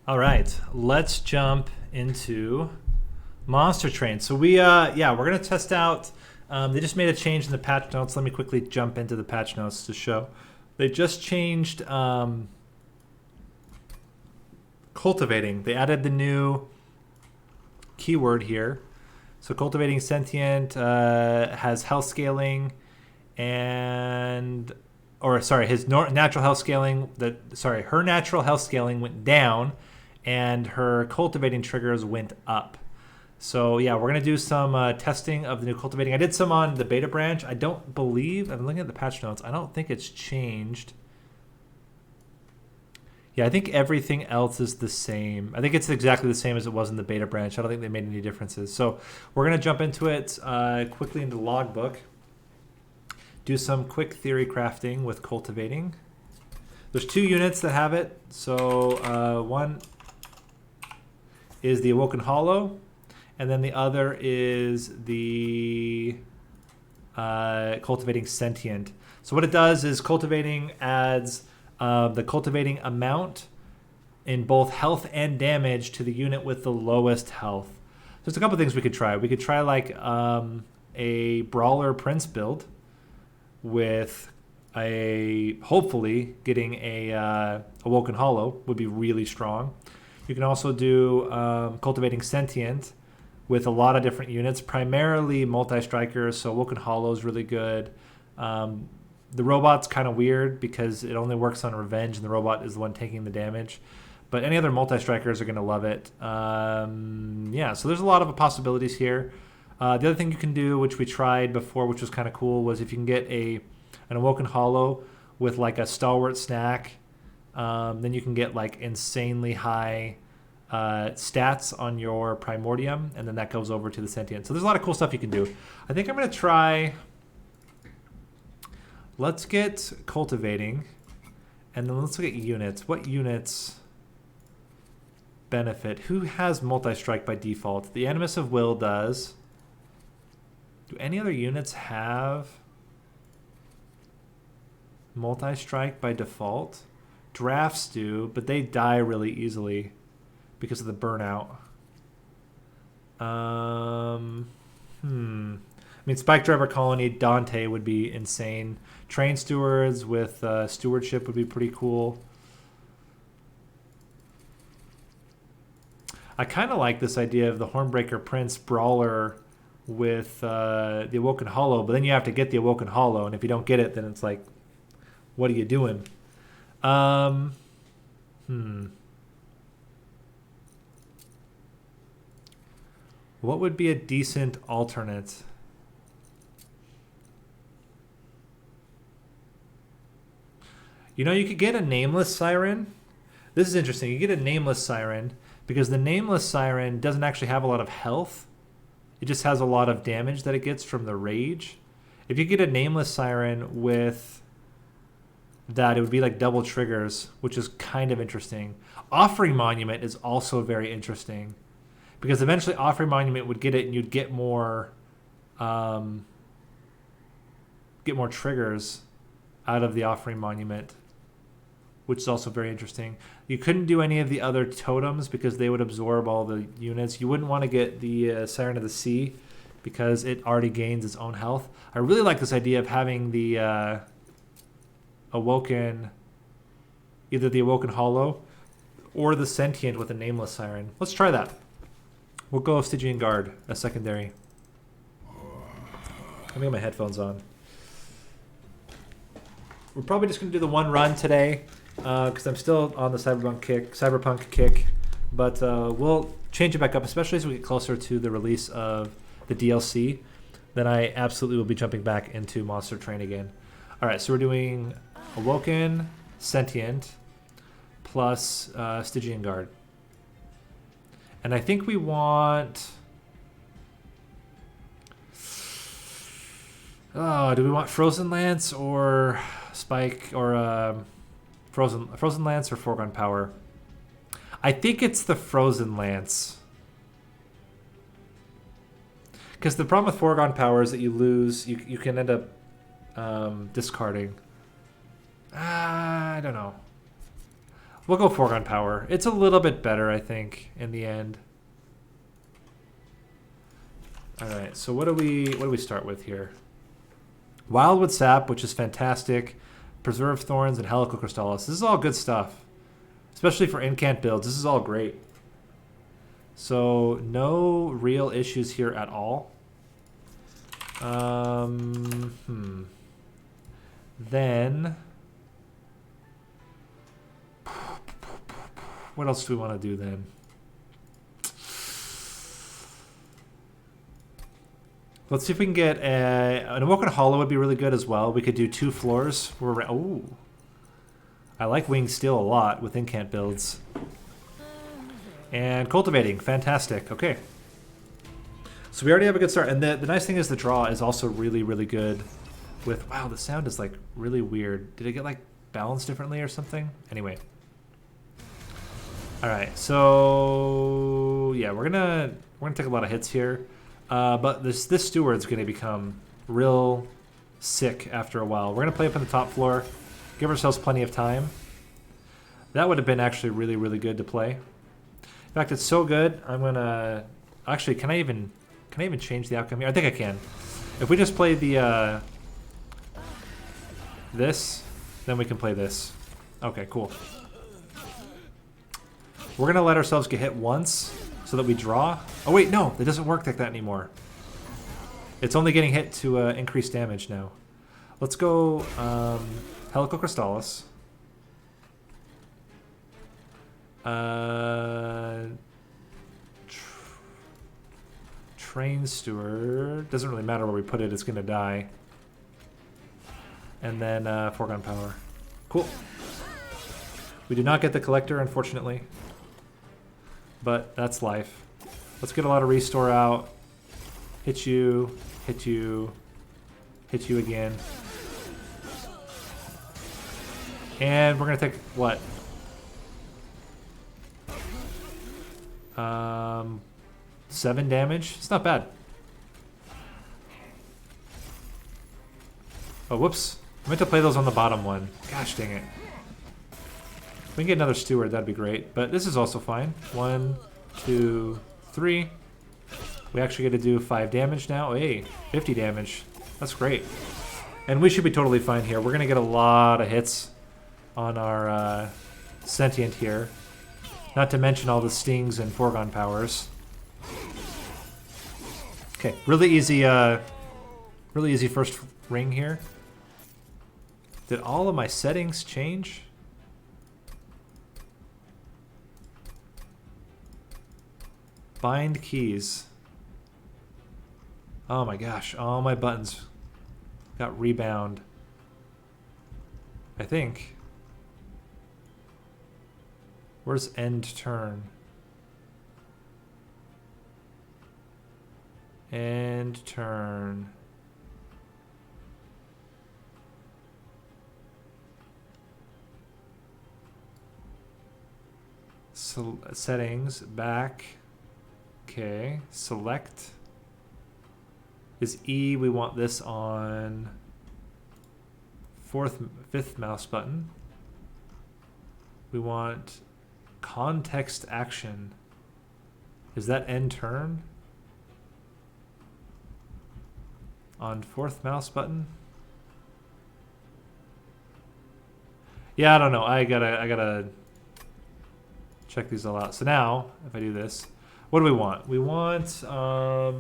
All right, let's jump into Monster Train. So we're gonna test out. They just made a change in the patch notes. Let me quickly jump into the patch notes to show. They just changed cultivating. They added the new keyword here. So cultivating sentient has health scaling, and his natural health scaling. Her natural health scaling went down, and her cultivating triggers went up. So yeah, we're gonna do some testing of the new cultivating. I did some on the beta branch. I don't believe, I'm looking at the patch notes, I don't think it's changed. Yeah, I think everything else is the same. I think it's exactly the same as it was in the beta branch. I don't think they made any differences. So we're gonna jump into it quickly into the logbook. Do some quick theory crafting with cultivating. There's 2 units that have it. So one is the Awoken Hollow, and then the other is the Cultivating Sentient. So what it does is cultivating adds the cultivating amount in both health and damage to the unit with the lowest health. So there's a couple things we could try. We could try like a Brawler Prince build with hopefully getting a Awoken Hollow would be really strong. You can also do Cultivating Sentient with a lot of different units, primarily multi-strikers, so Awoken Hollow is really good. The robot's kind of weird because it only works on revenge, and the robot is the one taking the damage. But any other multi-strikers are going to love it. So there's a lot of possibilities here. The other thing you can do, which we tried before, which was kind of cool, was if you can get an Awoken Hollow with like a Stalwart Snack, then you can get like insanely high stats on your Primordium, and then that goes over to the Sentient. So there's a lot of cool stuff you can do. I think I'm going to try... Let's get Cultivating, and then let's look at units. What units benefit? Who has Multi-Strike by default? The Animus of Will does. Do any other units have Multi-Strike by default? Drafts do, but they die really easily because of the burnout. I mean, Spike Driver Colony, Dante would be insane. Train Stewards with Stewardship would be pretty cool. I kind of like this idea of the Hornbreaker Prince Brawler with the Awoken Hollow, but then you have to get the Awoken Hollow, and if you don't get it, then it's like, what are you doing? What would be a decent alternate? You know, you could get a Nameless Siren. This is interesting. You get a Nameless Siren because the Nameless Siren doesn't actually have a lot of health. It just has a lot of damage that it gets from the rage. If you get a Nameless Siren with that, it would be like double triggers, which is kind of interesting. Offering Monument is also very interesting because eventually Offering Monument would get it and you'd get more triggers out of the Offering Monument, which is also very interesting. You couldn't do any of the other totems because they would absorb all the units. You wouldn't want to get the Siren of the Sea because it already gains its own health. I really like this idea of having the Awoken, either the Awoken Hollow or the Sentient with a Nameless Siren. Let's try that. We'll go Stygian Guard as secondary. Let me get my headphones on. We're probably just going to do the one run today because I'm still on the cyberpunk kick, but we'll change it back up, especially as we get closer to the release of the DLC. Then I absolutely will be jumping back into Monster Train again. All right, so we're doing Awoken, Sentient, plus Stygian Guard. And I think we want... do we want Frozen Lance or Spike or Frozen Lance or Foregone Power? I think it's the Frozen Lance. Because the problem with Foregone Power is that you lose, you can end up discarding. I don't know. We'll go foregone power. It's a little bit better, I think, in the end. All right, so what do we start with here? Wildwood Sap, which is fantastic. Preserved Thorns and Helical Crystallis. This is all good stuff. Especially for incant builds. This is all great. So no real issues here at all. Then what else do we want to do then? Let's see if we can get an Awoken Hollow would be really good as well. We could do 2 floors. Ooh. I like Winged Steel a lot with incant builds. And Cultivating, fantastic. Okay. So we already have a good start. And the nice thing is the draw is also really, really good with... Wow, the sound is like really weird. Did it get like balanced differently or something? Anyway. All right, so yeah, we're gonna take a lot of hits here. But this steward's going to become real sick after a while. We're going to play up on the top floor, give ourselves plenty of time. That would have been actually really, really good to play. In fact, it's so good. I'm going to actually. Can I even change the outcome here? I think I can. If we just play the this, then we can play this. Okay, cool. We're going to let ourselves get hit once. So that we draw. Oh wait, no, it doesn't work like that anymore. It's only getting hit to increase damage now. Let's go Helical Crystallis. Train Steward. Doesn't really matter where we put it, it's gonna die. And then Foregone Power. Cool. We do not get the Collector, unfortunately. But that's life. Let's get a lot of restore out. Hit you, hit you, hit you again. And we're gonna take what? 7 damage. It's not bad. Oh, whoops. I meant to play those on the bottom one. Gosh dang it. If we can get another steward, that'd be great. But this is also fine. 1, 2, 3. We actually get to do 5 damage now. Hey, 50 damage. That's great. And we should be totally fine here. We're going to get a lot of hits on our Sentient here. Not to mention all the stings and foregone powers. Okay, really easy first ring here. Did all of my settings change? Bind keys. Oh my gosh, all my buttons got rebound. I think. Where's end turn? End turn. So, settings, back. Okay, select. Is E, we want this on 5th mouse button. We want context action. Is that end turn? On 4th mouse button? Yeah, I don't know. I gotta check these all out. So now, if I do this, what do we want? We want, I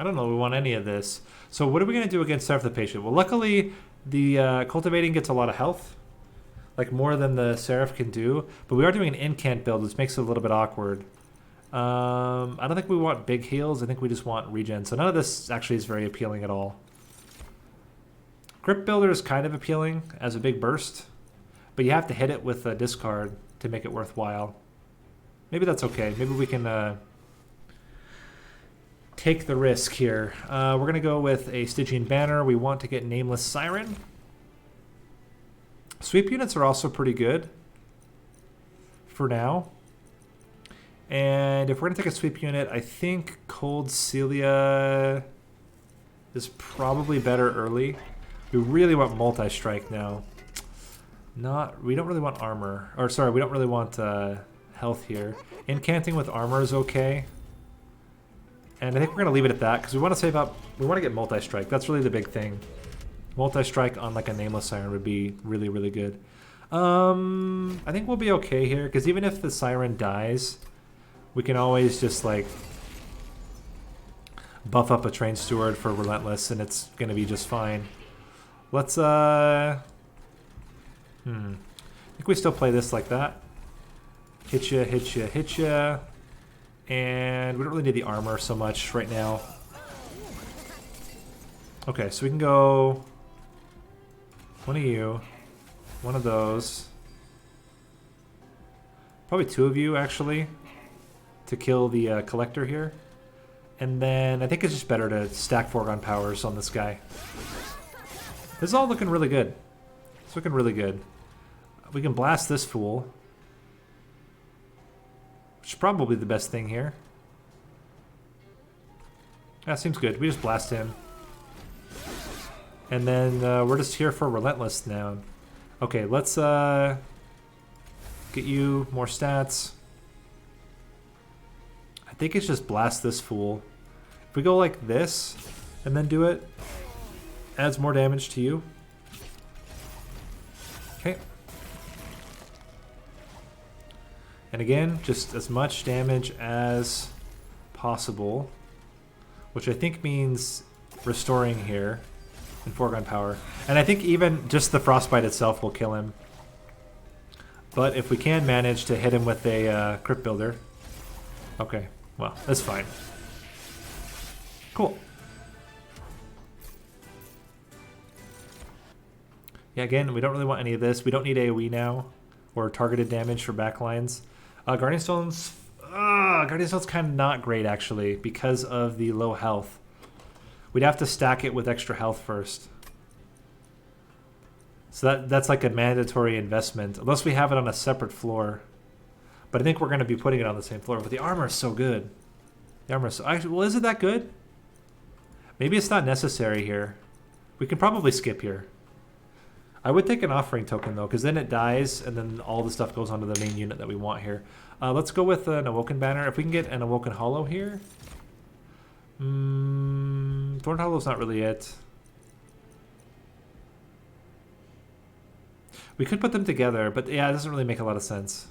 don't know, we want any of this. So what are we going to do against Seraph the Patient? Well, luckily, the Cultivating gets a lot of health. Like more than the Seraph can do. But we are doing an incant build, which makes it a little bit awkward. I don't think we want big heals. I think we just want regen. So none of this actually is very appealing at all. Crypt Builder is kind of appealing as a big burst. But you have to hit it with a discard to make it worthwhile. Maybe that's okay. Maybe we can take the risk here. We're going to go with a Stygian Banner. We want to get Nameless Siren. Sweep units are also pretty good for now. And if we're going to take a sweep unit, I think Cold Celia is probably better early. We really want Multi-Strike now. We don't really want armor. Or sorry, we don't really want health here. Incanting with armor is okay. And I think we're going to leave it at that because we want to save up. We want to get multi-strike. That's really the big thing. Multi-strike on like a nameless siren would be really, really good. I think we'll be okay here because even if the siren dies, we can always just like buff up a train steward for relentless and it's going to be just fine. Let's I think we still play this like that. Hit ya, hit ya, hit ya. And we don't really need the armor so much right now. Okay, so we can go one of you, one of those. Probably two of you, actually, to kill the collector here. And then I think it's just better to stack foregone powers on this guy. This is all looking really good. It's looking really good. We can blast this fool. Which is probably the best thing here. That seems good. We just blast him. And then we're just here for Relentless now. Okay, let's get you more stats. I think it's just blast this fool. If we go like this and then do it, adds more damage to you. Okay. And again, just as much damage as possible, which I think means restoring here in foregone power. And I think even just the frostbite itself will kill him. But if we can manage to hit him with a crypt builder, okay, well, that's fine. Cool. Yeah, again, we don't really want any of this. We don't need AoE now or targeted damage for backlines. Guardian Stone's kind of not great, actually, because of the low health. We'd have to stack it with extra health first. So that's like a mandatory investment, unless we have it on a separate floor. But I think we're going to be putting it on the same floor. But the armor is so good. The armor is so... Actually, well, is it that good? Maybe it's not necessary here. We can probably skip here. I would take an offering token, though, because then it dies, and then all the stuff goes onto the main unit that we want here. Let's go with an Awoken Banner. If we can get an Awoken Hollow here. Thorn Hollow's not really it. We could put them together, but yeah, it doesn't really make a lot of sense.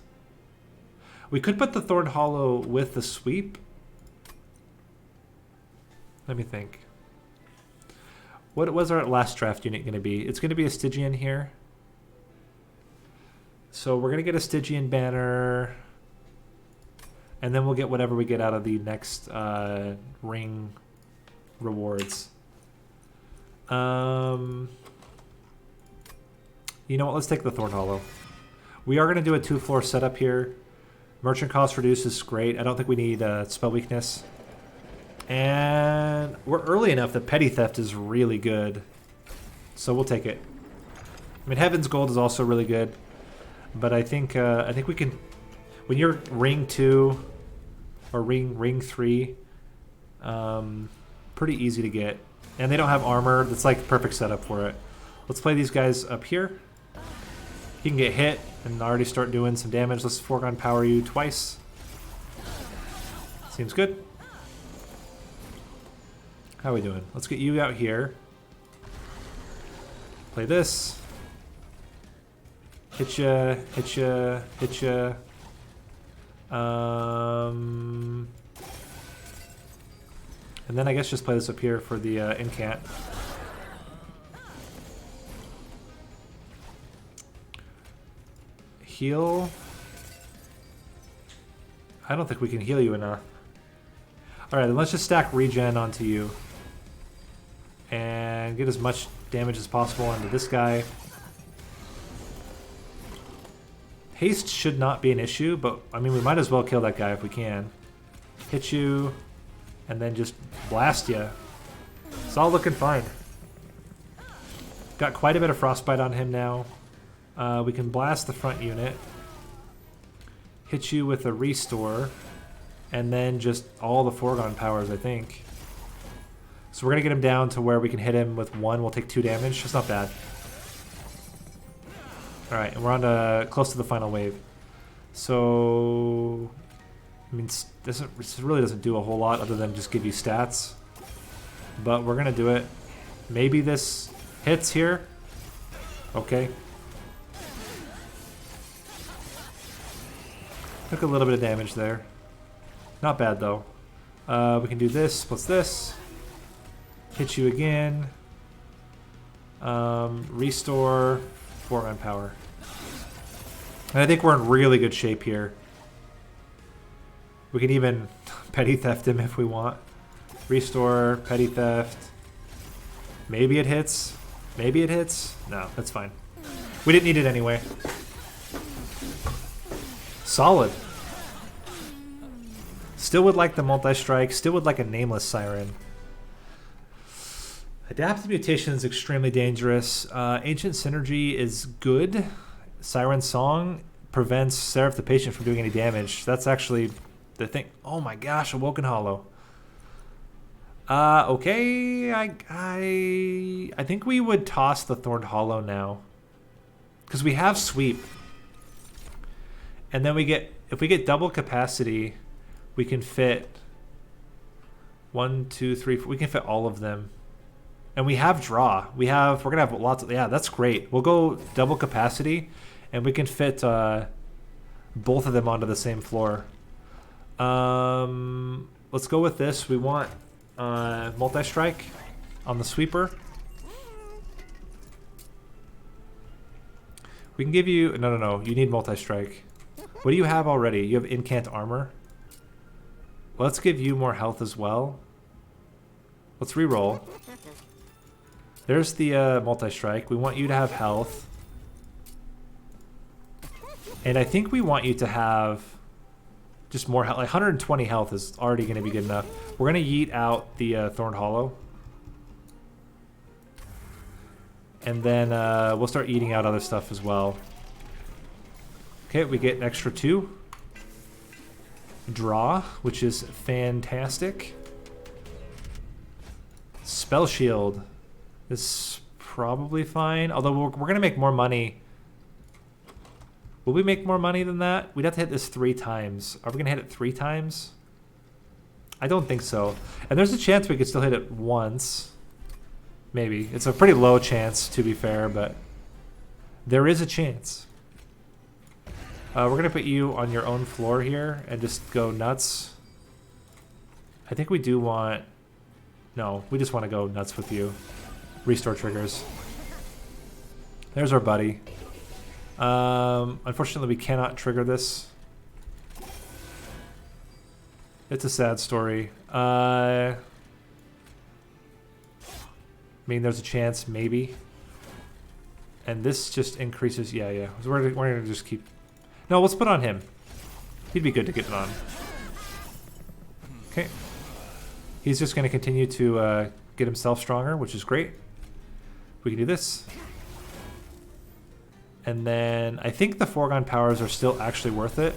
We could put the Thorn Hollow with the Sweep. Let me think. What was our last draft unit going to be? It's going to be a Stygian here. So we're going to get a Stygian banner. And then we'll get whatever we get out of the next ring rewards. You know what? Let's take the Thorn Hollow. We are going to do a 2-floor setup here. Merchant cost reduced is great. I don't think we need spell weakness. And we're early enough that Petty Theft is really good. So we'll take it. I mean, Heaven's Gold is also really good. But I think we can... When you're ring 2 or ring 3, pretty easy to get. And they don't have armor. That's like the perfect setup for it. Let's play these guys up here. He can get hit and already start doing some damage. Let's foregone power you twice. Seems good. How are we doing? Let's get you out here. Play this. Hit ya, hit ya, hit ya. And then I guess just play this up here for the incant. Heal. I don't think we can heal you enough. Alright, then let's just stack regen onto you. And get as much damage as possible onto this guy. Haste should not be an issue, but I mean, we might as well kill that guy if we can. Hit you, and then just blast you. It's all looking fine. Got quite a bit of frostbite on him now. We can blast the front unit. Hit you with a restore. And then just all the foregone powers, I think. So we're going to get him down to where we can hit him with 1. We'll take 2 damage. That's not bad. All right, and we're on to close to the final wave. So, I mean, this really doesn't do a whole lot other than just give you stats. But we're gonna do it. Maybe this hits here. Okay. Took a little bit of damage there. Not bad though. We can do this plus this. Hit you again. Restore 4 manpower. And I think we're in really good shape here. We can even petty theft him if we want. Restore, petty theft. Maybe it hits. Maybe it hits. No, that's fine. We didn't need it anyway. Solid. Still would like the multi-strike. Still would like a nameless siren. Adaptive mutation is extremely dangerous. Ancient synergy is good. Siren Song prevents Seraph the Patient from doing any damage. That's actually the thing. Oh my gosh, Awoken Hollow. Okay, I think we would toss the Thorned Hollow now. Because we have Sweep. And then we get, if we get double capacity, we can fit 1, 2, 3, 4, we can fit all of them. And we have draw. We're gonna have lots of, yeah, that's great. We'll go double capacity and we can fit both of them onto the same floor. Let's go with this. We want multi-strike on the sweeper. We can give you, no, you need multi-strike. What do you have already? You have incant armor. Let's give you more health as well. Let's re-roll. There's the multi-strike. We want you to have health. And I think we want you to have just more health. Like 120 health is already going to be good enough. We're going to yeet out the Thorned Hollow. And then we'll start eating out other stuff as well. Okay, we get an extra 2. Draw, which is fantastic. Spell Shield is probably fine. Although we're going to make more money. Will we make more money than that? We'd have to hit this 3 times. Are we going to hit it 3 times? I don't think so. And there's a chance we could still hit it once. Maybe. It's a pretty low chance, to be fair, but there is a chance. We're going to put you on your own floor here and just go nuts. I think we do want... No, we just want to go nuts with you. Restore triggers. There's our buddy. Unfortunately, we cannot trigger this. It's a sad story. I mean, there's a chance, maybe. And this just increases... Yeah. So we're going to just keep... No, let's put on him. He'd be good to get it on. Okay. He's just going to continue to get himself stronger, which is great. We can do this. And then I think the foregone powers are still actually worth it.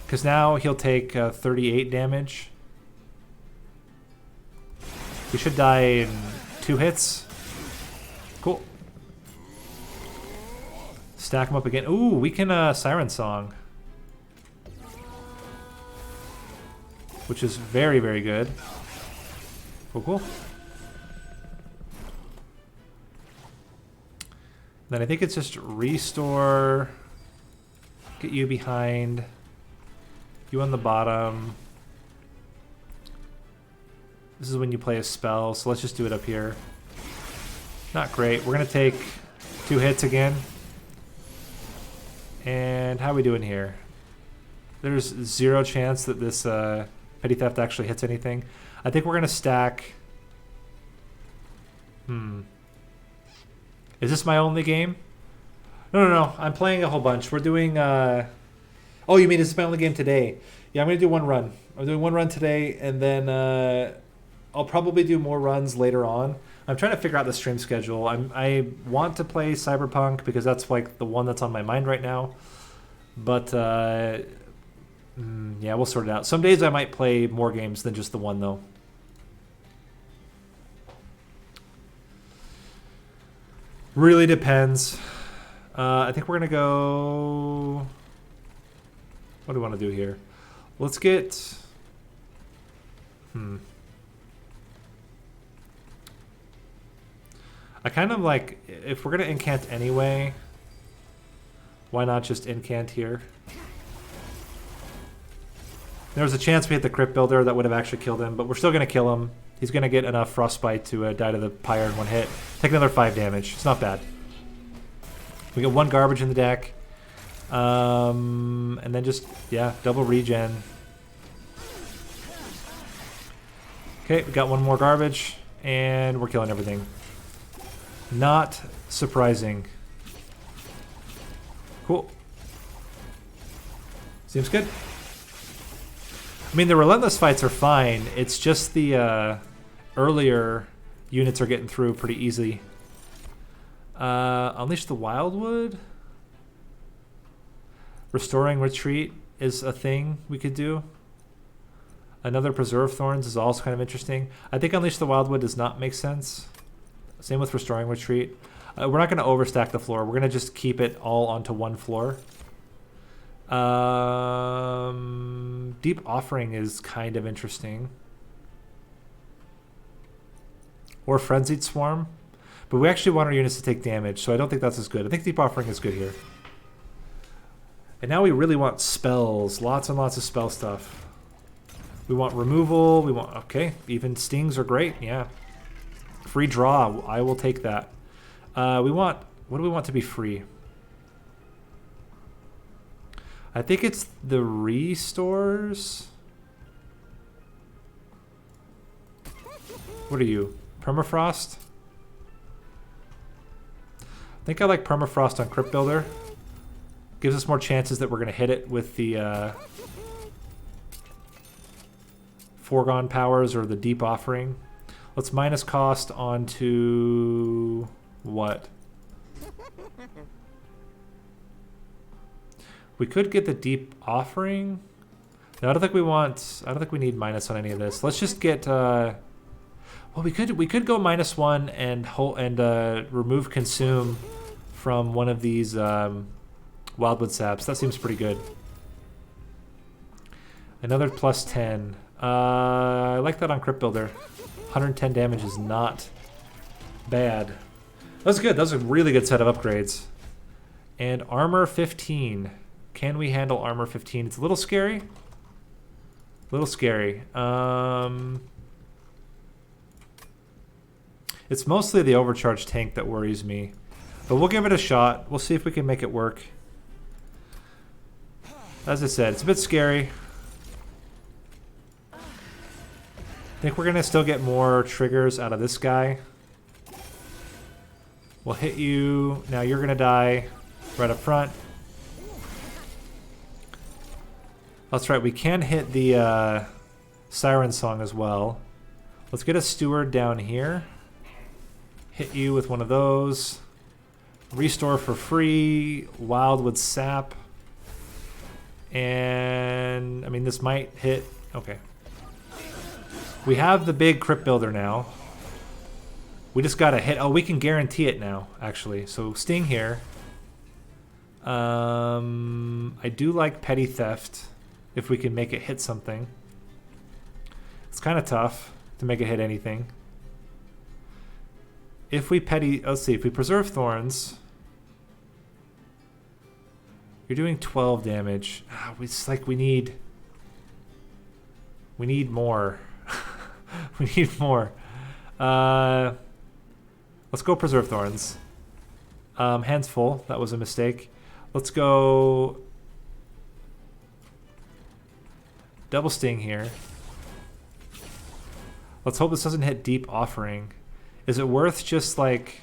Because now he'll take 38 damage. We should die in 2 hits. Cool. Stack him up again. Ooh, we can Siren Song. Which is very, very good. Cool. Then I think it's just restore. Get you behind. You on the bottom. This is when you play a spell, so let's just do it up here. Not great. We're going to take 2 hits again. And how are we doing here? There's 0 chance that this petty theft actually hits anything. I think we're going to stack... Is this my only game? No. I'm playing a whole bunch. We're doing... Oh, you mean this is my only game today? Yeah, I'm going to do 1 run. I'm doing 1 run today, and then I'll probably do more runs later on. I'm trying to figure out the stream schedule. I want to play Cyberpunk because that's like the one that's on my mind right now. But yeah, we'll sort it out. Some days I might play more games than just the one though. Really depends. I think we're gonna go. What do we want to do here? Let's get. I kind of like, if we're gonna incant anyway, why not just incant here? There was a chance we hit the crypt builder that would have actually killed him, but we're still gonna kill him. He's gonna get enough frostbite to die to the pyre in one hit. Take another 5 damage. It's not bad. We get 1 garbage in the deck. And then just, yeah, double regen. Okay, we got 1 more garbage, and we're killing everything. Not surprising. Cool. Seems good. I mean, the relentless fights are fine. It's just the earlier units are getting through pretty easily. Unleash the Wildwood. Restoring Retreat is a thing we could do. Another Preserve Thorns is also kind of interesting. I think Unleash the Wildwood does not make sense. Same with Restoring Retreat. We're not going to overstack the floor. We're going to just keep it all onto 1 floor. Deep Offering is kind of interesting. Or Frenzied Swarm. But we actually want our units to take damage, so I don't think that's as good. I think Deep Offering is good here. And now we really want spells. Lots and lots of spell stuff. We want removal. We want... Okay, even stings are great. Yeah. Free draw. I will take that. We want... What do we want to be free? I think it's the restores. What are you? Permafrost? I think I like Permafrost on Crypt Builder. Gives us more chances that we're going to hit it with the Foregone Powers or the Deep Offering. Let's minus cost onto what? We could get the Deep Offering. No, I don't think we want. I don't think we need minus on any of this. Let's just get. Well, we could go -1 and remove Consume from one of these Wildwood Saps. That seems pretty good. Another +10. I like that on Crypt Builder. 110 damage is not bad. That's good. That's a really good set of upgrades. And armor 15. Can we handle armor 15? It's a little scary. A little scary. It's mostly the overcharged tank that worries me. But we'll give it a shot. We'll see if we can make it work. As I said, it's a bit scary. I think we're going to still get more triggers out of this guy. We'll hit you. Now you're going to die right up front. That's right. We can hit the Siren Song as well. Let's get a Steward down here. Hit you with one of those. Restore for free. Wildwood Sap. And, I mean, this might hit. Okay. We have the big Crypt Builder now. We just got to hit. Oh, we can guarantee it now, actually. So, Sting here. I do like Petty Theft, if we can make it hit something. It's kind of tough to make it hit anything. If we let's see, if we Preserve Thorns, you're doing 12 damage. It's like we need more. We need more. Let's go Preserve Thorns. Hands full. That was a mistake. Let's go double Sting here. Let's hope this doesn't hit Deep Offering. Is it worth just like...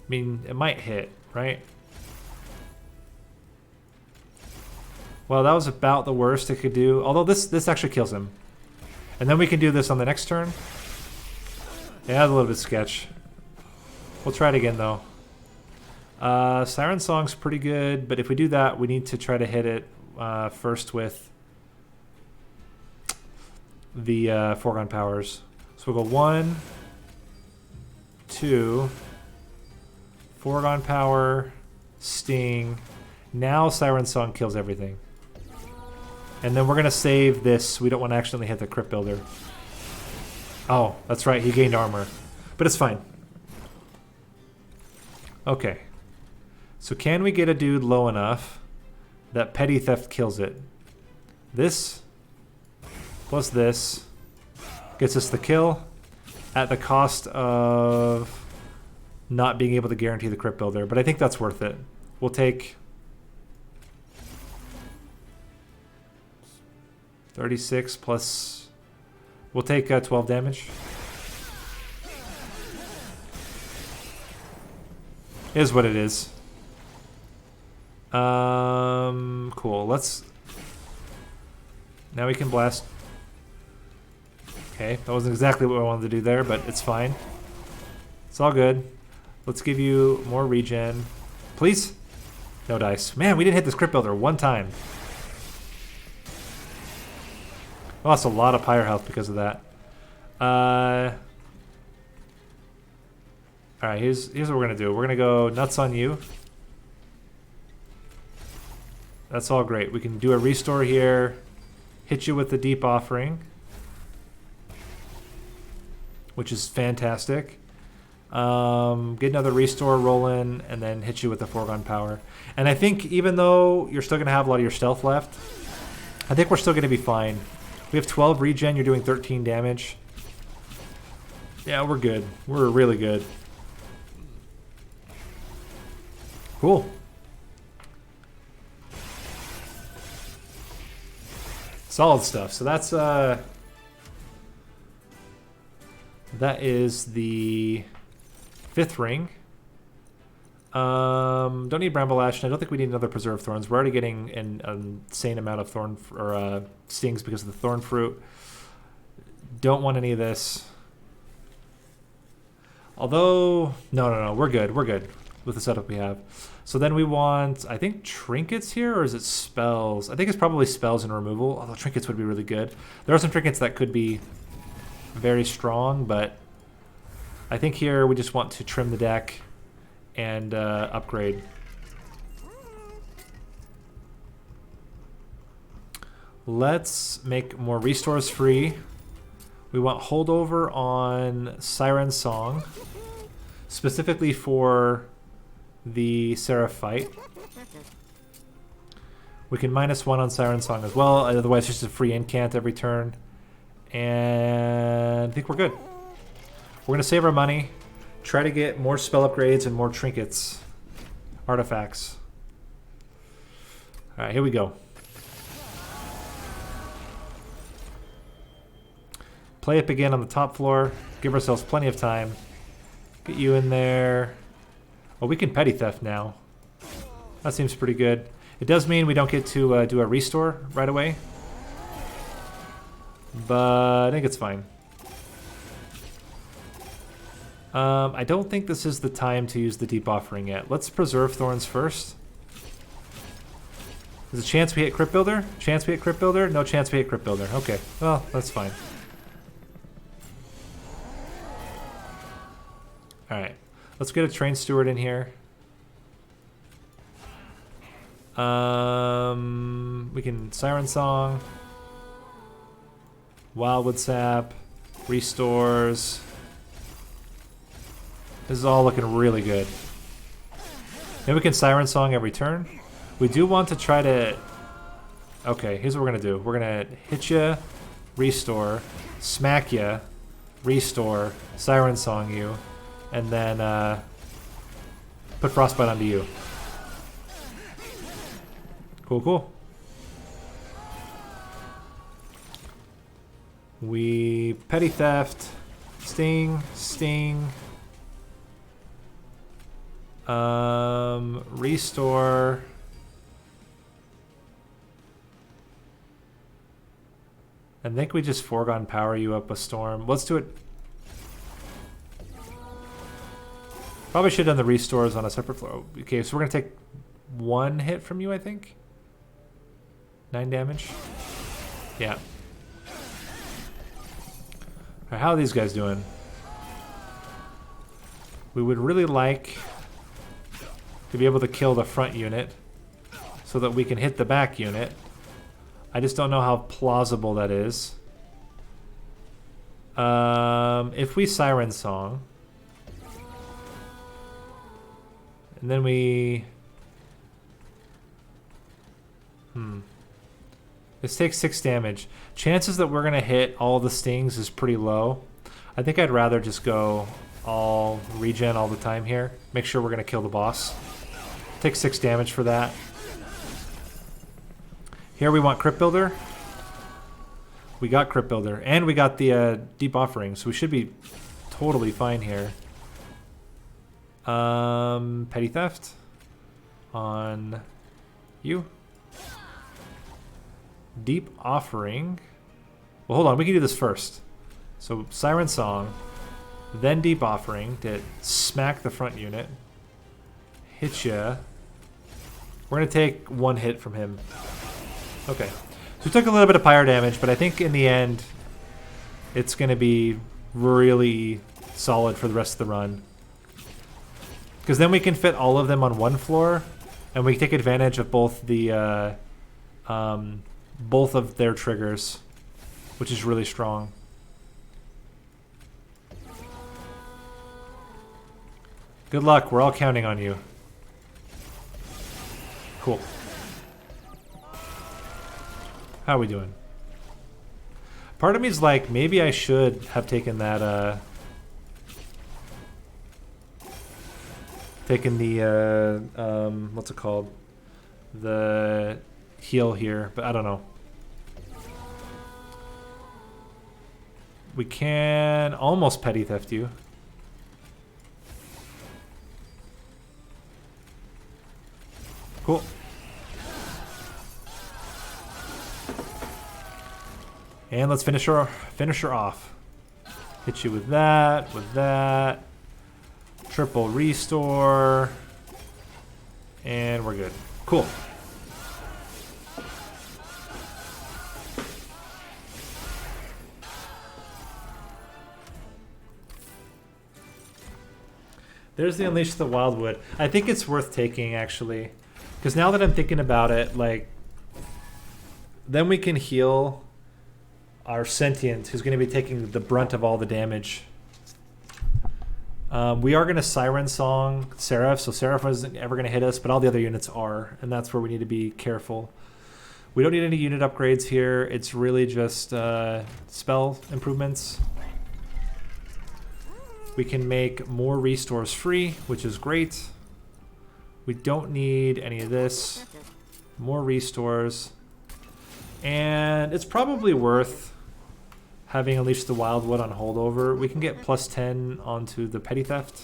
I mean, it might hit, right? Well, that was about the worst it could do. Although this actually kills him. And then we can do this on the next turn. Yeah, a little bit sketch. We'll try it again, though. Siren Song's pretty good, but if we do that, we need to try to hit it first with the Foregone Powers. So we'll go 1, 2, foregone power, sting. Now Siren Song kills everything. And then we're going to save this. We don't want to accidentally hit the Crypt Builder. Oh, that's right. He gained armor. But it's fine. Okay. So can we get a dude low enough that Petty Theft kills it? This plus this gets us the kill at the cost of not being able to guarantee the Crypt Builder. But I think that's worth it. We'll take 36 plus... We'll take 12 damage. Is what it is. Cool. Let's... Now we can blast... Okay, that wasn't exactly what I wanted to do there, but it's fine. It's all good. Let's give you more regen. Please? No dice. Man, we didn't hit this Crypt Builder one time. I lost a lot of pyre health because of that. Alright, here's what we're going to do. We're going to go nuts on you. That's all great. We can do a restore here. Hit you with the Deep Offering. Which is fantastic. Get another restore rolling, and then hit you with the foregone power. And I think even though you're still going to have a lot of your stealth left, I think we're still going to be fine. We have 12 regen, you're doing 13 damage. Yeah, we're good. We're really good. Cool. Solid stuff. So that's that is the 5th ring. Don't need Bramble Ash, and I don't think we need another Preserve Thorns. We're already getting an insane amount of thorn or stings because of the Thorn Fruit. Don't want any of this. Although, no, we're good. We're good with the setup we have. So then we want, I think, trinkets here, or is it spells? I think it's probably spells and removal, although trinkets would be really good. There are some trinkets that could be very strong, but I think here we just want to trim the deck and upgrade. Let's make more restores free. We want holdover on Siren Song, specifically for the Seraph fight. We can -1 on Siren Song as well, otherwise it's just a free incant every turn. And I think we're good. We're going to save our money, try to get more spell upgrades and more trinkets, artifacts. Alright, here we go. Play up again on the top floor. Give ourselves plenty of time. Get you in there. Oh, we can Petty Theft now. That seems pretty good. It does mean we don't get to do a restore right away. But I think it's fine. I don't think this is the time to use the Deep Offering yet. Let's Preserve Thorns first. There's a chance we hit Crypt Builder? Chance we hit Crypt Builder? No chance we hit Crypt Builder. Okay, well, that's fine. Alright, let's get a Train Steward in here. We can Siren Song, Wildwood Sap, restores. This is all looking really good. Maybe we can Siren Song every turn. We do want to try to... Okay, here's what we're going to do. We're going to hit you, restore, smack you, restore, Siren Song you, and then put Frostbite onto you. Cool, cool. We Petty Theft, Sting, Sting, restore. I think we just foregone power you up a storm. Let's do it. Probably should have done the restores on a separate floor. Okay, so we're gonna take 1 hit from you, I think. 9 damage. Yeah. Alright, how are these guys doing? We would really like to be able to kill the front unit so that we can hit the back unit. I just don't know how plausible that is. If we Siren Song, and then we... This takes 6 damage. Chances that we're going to hit all the stings is pretty low. I think I'd rather just go all regen all the time here. Make sure we're going to kill the boss. Take 6 damage for that. Here we want Crypt Builder. We got Crypt Builder. And we got the Deep Offering, so we should be totally fine here. Petty Theft on you. Deep Offering. Well, hold on. We can do this first. So Siren Song, then Deep Offering to smack the front unit. Hit ya. We're going to take 1 hit from him. Okay. So we took a little bit of pyre damage, but I think in the end it's going to be really solid for the rest of the run. Because then we can fit all of them on one floor, and we take advantage of both the both of their triggers, which is really strong. Good luck. We're all counting on you. Cool. How are we doing? Part of me is like, maybe I should have taken that, taken the, what's it called? The heal here, but I don't know. We can almost Petty Theft you. Cool. And let's finish her off. Hit you with that. Triple restore. And we're good. Cool. There's the Unleash the Wildwood. I think it's worth taking, actually. Because now that I'm thinking about it, like, then we can heal our Sentient, who's going to be taking the brunt of all the damage. We are going to Siren Song Seraph, so Seraph isn't ever going to hit us, but all the other units are, and that's where we need to be careful. We don't need any unit upgrades here. It's really just spell improvements. We can make more restores free, which is great. We don't need any of this. More restores. And it's probably worth having Unleash the Wildwood on holdover. We can get +10 onto the Petty Theft.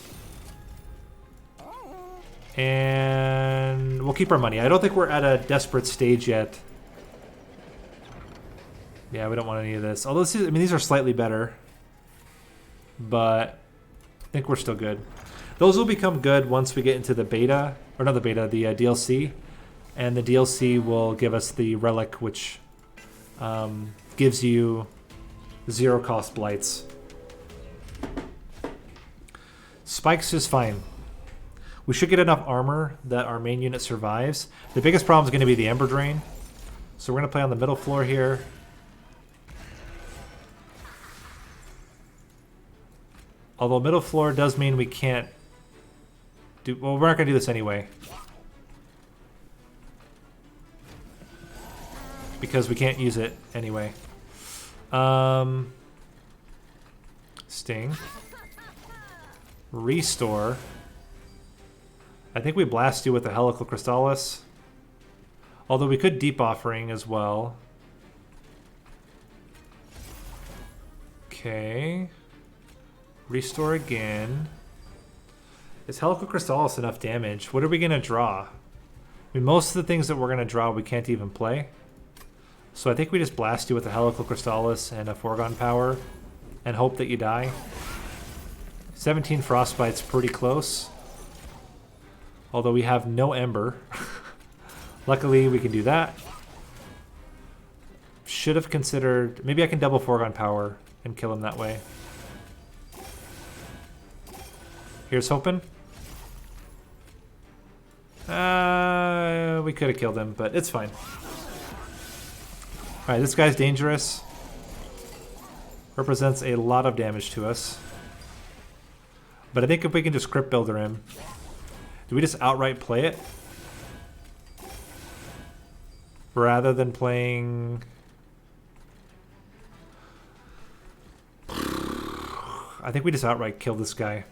And we'll keep our money. I don't think we're at a desperate stage yet. Yeah, we don't want any of this. Although, I mean, these are slightly better. But I think we're still good. Those will become good once we get into the beta. Or not the beta, the DLC. And the DLC will give us the relic, which gives you 0 cost blights. Spikes is fine. We should get enough armor that our main unit survives. The biggest problem is going to be the Ember Drain. So we're going to play on the middle floor here. Although middle floor does mean we can't do... Well, we're not going to do this anyway. Because we can't use it anyway. Sting. Restore. I think we blast you with the Helical Crystallis. Although we could Deep Offering as well. Okay. Restore again. Is Helical Crystallis enough damage? What are we going to draw? I mean, most of the things that we're going to draw we can't even play. So I think we just blast you with a Helical Crystallis and a Foregone Power and hope that you die. 17 Frostbite's pretty close. Although we have no Ember. Luckily, we can do that. Should have considered... Maybe I can double Foregone Power and kill him that way. Here's hoping. We could have killed him, but it's fine. Alright, this guy's dangerous. Represents a lot of damage to us. But I think if we can just crypt builder him. Do we just outright play it? Rather than playing... I think we just outright kill this guy.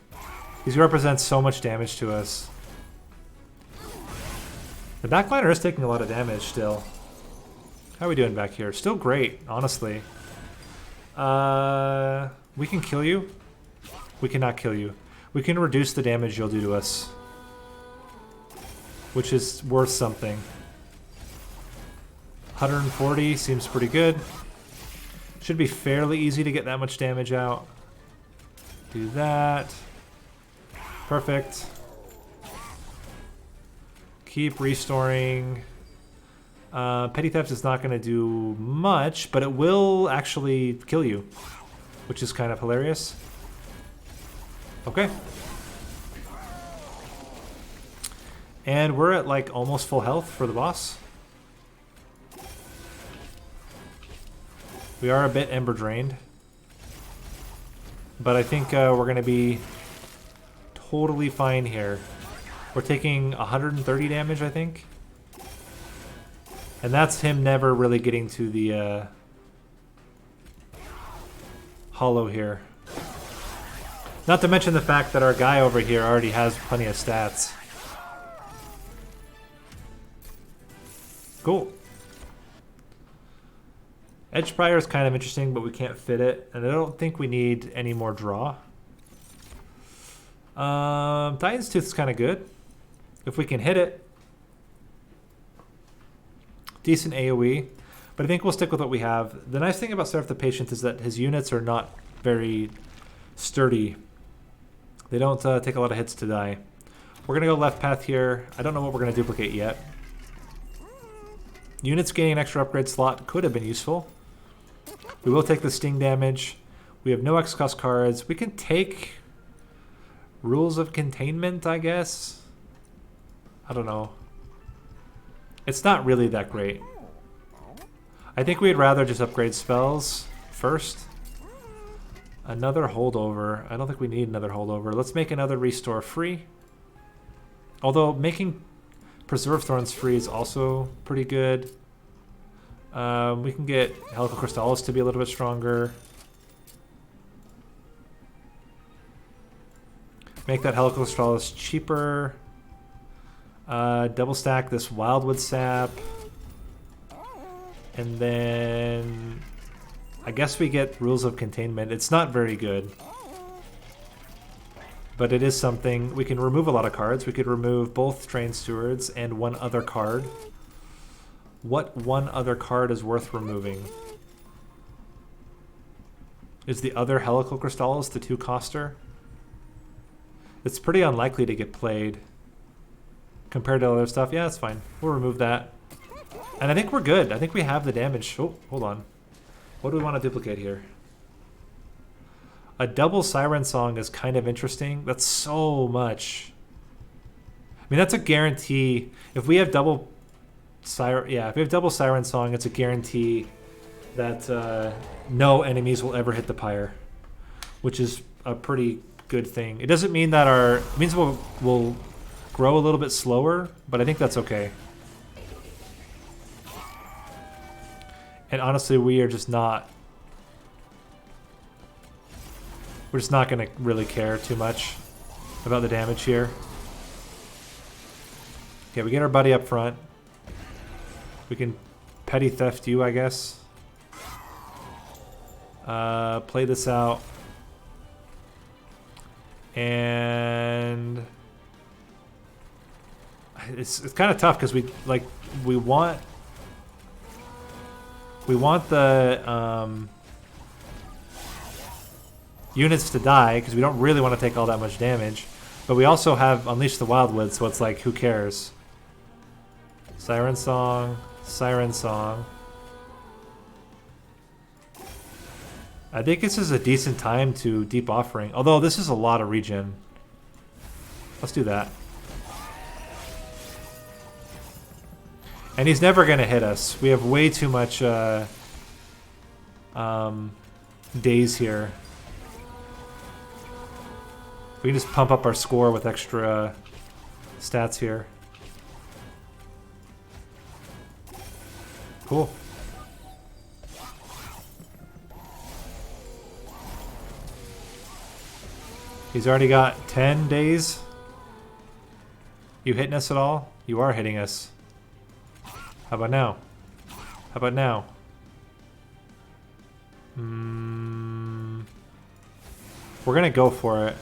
He represents so much damage to us. The backliner is taking a lot of damage still. How are we doing back here? Still great, honestly. We can kill you. We cannot kill you. We can reduce the damage you'll do to us. Which is worth something. 140 seems pretty good. Should be fairly easy to get that much damage out. Do that. Perfect. Keep restoring. Petty Theft is not going to do much, but it will actually kill you, which is kind of hilarious. Okay. And we're at like almost full health for the boss. We are a bit ember drained. But I think we're going to be totally fine here. We're taking 130 damage, I think. And that's him never really getting to the hollow here. Not to mention the fact that our guy over here already has plenty of stats. Cool. Edge Prior is kind of interesting, but we can't fit it. And I don't think we need any more draw. Titan's Tooth is kind of good. If we can hit it. Decent AoE. But I think we'll stick with what we have. The nice thing about Seraph the Patient is that his units are not very sturdy. They don't take a lot of hits to die. We're going to go left path here. I don't know what we're going to duplicate yet. Units gaining an extra upgrade slot could have been useful. We will take the sting damage. We have no X-Cost cards. We can take Rules of Containment, I guess. I don't know. It's not really that great. I think we'd rather just upgrade spells first. Another holdover. I don't think we need another holdover. Let's make another restore free. Although making Preserve Thorns free is also pretty good. We can get Helical Crystallis to be a little bit stronger. Make that Helical Crystallis cheaper. Double stack this Wildwood Sap. And then I guess we get Rules of Containment. It's not very good. But it is something. We can remove a lot of cards. We could remove both Trained Stewards and one other card. What one other card is worth removing? Is the other Helical Crystallis the 2-coster? It's pretty unlikely to get played compared to other stuff. Yeah, that's fine. We'll remove that. And I think we're good. I think we have the damage. Oh, hold on. What do we want to duplicate here? A double Siren Song is kind of interesting. That's so much. I mean, that's a guarantee. If we have double Siren, yeah, if we have double Siren Song, it's a guarantee that no enemies will ever hit the pyre, which is a pretty good thing. It doesn't mean that it means we'll grow a little bit slower, but I think that's okay. And honestly, we're just not going to really care too much about the damage here. Okay, we get our buddy up front. We can Petty Theft you, I guess. Play this out. And it's kind of tough because we want the units to die because we don't really want to take all that much damage, but we also have Unleash the Wildwood, so it's like, who cares? Siren Song, Siren Song. I think this is a decent time to Deep Offering, although this is a lot of regen. Let's do that. And he's never going to hit us. We have way too much days here. We can just pump up our score with extra stats here. Cool. He's already got 10 days. You hitting us at all? You are hitting us. How about now? How about now? We're gonna go for it.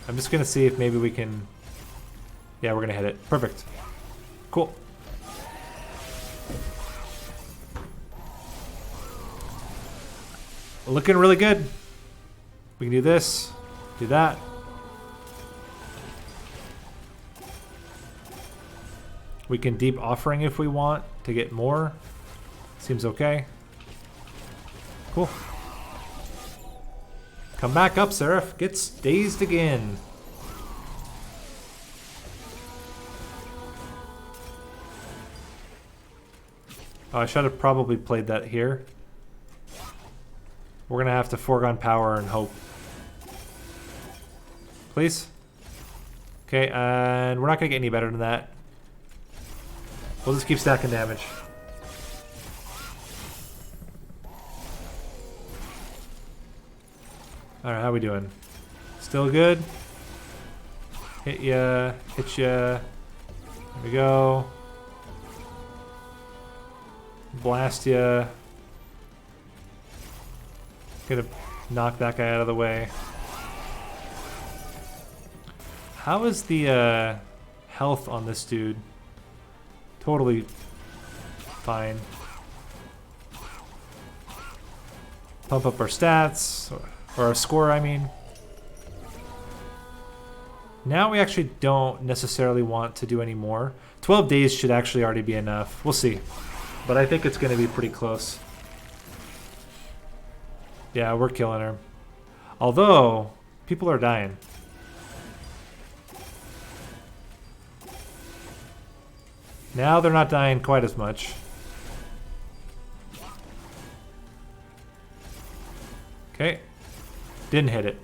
I'm just gonna see if maybe we can... Yeah, we're gonna hit it. Perfect. Cool. Looking really good. We can do this, do that. We can deep offering if we want to get more. Seems okay. Cool. Come back up, Seraph. Gets dazed again. Oh, I should have probably played that here. We're gonna have to foregone power and hope. Please? Okay, and we're not gonna get any better than that. We'll just keep stacking damage. Alright, how we doing? Still good? Hit ya, hit ya. There we go. Blast ya. Gonna knock that guy out of the way. How is the health on this dude? Totally fine. Pump up our stats, or our score, I mean. Now we actually don't necessarily want to do any more. 12 days should actually already be enough. We'll see. But I think it's going to be pretty close. Yeah, we're killing her. Although, people are dying. Now they're not dying quite as much. Okay. Didn't hit it.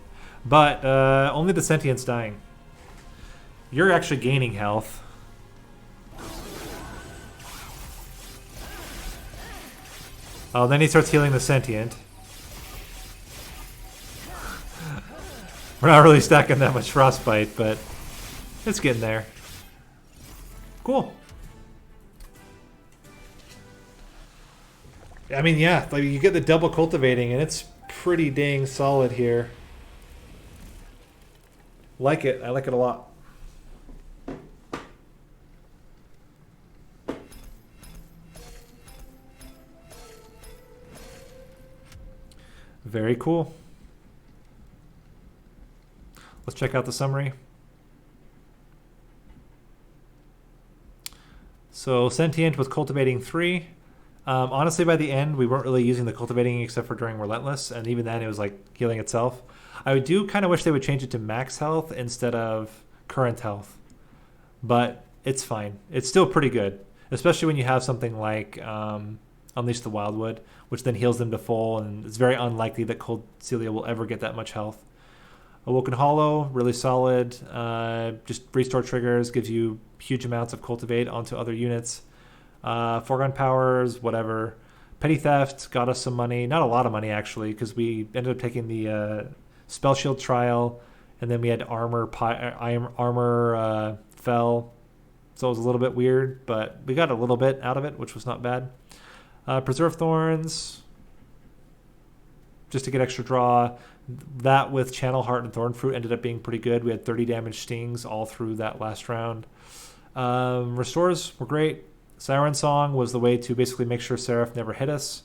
But only the sentient's dying. You're actually gaining health. Oh, then he starts healing the sentient. We're not really stacking that much frostbite, but it's getting there. Cool. I mean, yeah, like you get the double cultivating, and it's pretty dang solid here. Like it. I like it a lot. Very cool. Let's check out the summary. So, Sentient with Cultivating 3. Honestly, by the end, we weren't really using the Cultivating except for during Relentless, and even then it was like healing itself. I do kind of wish they would change it to max health instead of current health. But it's fine. It's still pretty good, especially when you have something like Unleash the Wildwood, which then heals them to full, and it's very unlikely that Cold Celia will ever get that much health. Awoken Hollow, really solid. Just restore triggers, gives you huge amounts of Cultivate onto other units. Foregone Powers, whatever. Petty Theft got us some money. Not a lot of money, actually, because we ended up taking the Spell Shield Trial, and then we had Armor fell. So it was a little bit weird, but we got a little bit out of it, which was not bad. Preserve Thorns, just to get extra draw. That with Channel Heart and Thorn Fruit ended up being pretty good. We had 30 damage stings all through that last round. Restores were great. Siren Song was the way to basically make sure Seraph never hit us.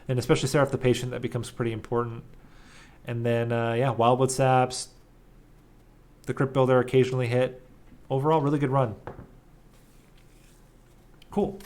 And especially Seraph the Patient, that becomes pretty important. And then, yeah, Wildwood Saps. The Crypt Builder occasionally hit. Overall, really good run. Cool.